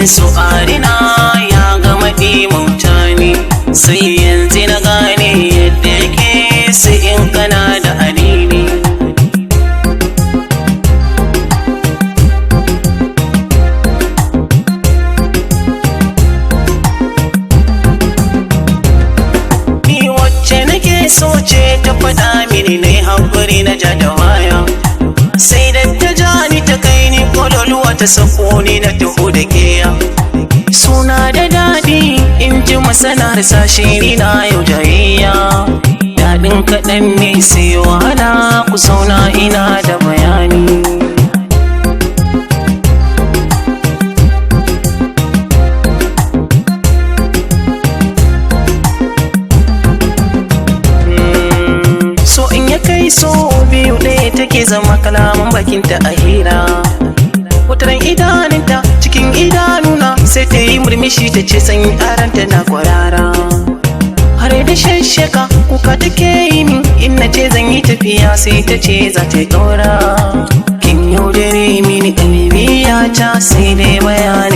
su arina ya gama ɗimauta ne, sai yanzu na gane yadda yake sai in kana da anini. Ni wacce nake so ce ta faɗa mini na yi haƙuri na ja da waya, sai da ta ja ni ta kai ni kololuwa ta sako ni na taho da keya. Suna da daɗi in ji masana harsashe ni na yau jayayya, daɗin kaɗan ne sai wahala ku sauna ina da bayani. So in ya kai so biyu ɗaya take zama kalaman bakinta a hira, wataran idaninta cikin idanuna sai ta yi murmushi ta ce sanyi aranta na kwarara. Har da shashaka kuka take yi min in na ce zan yi tafiya sai ta ce za ta yi ƙaura. Kin yaudare mini ƙalbiya ta sai dai bayani.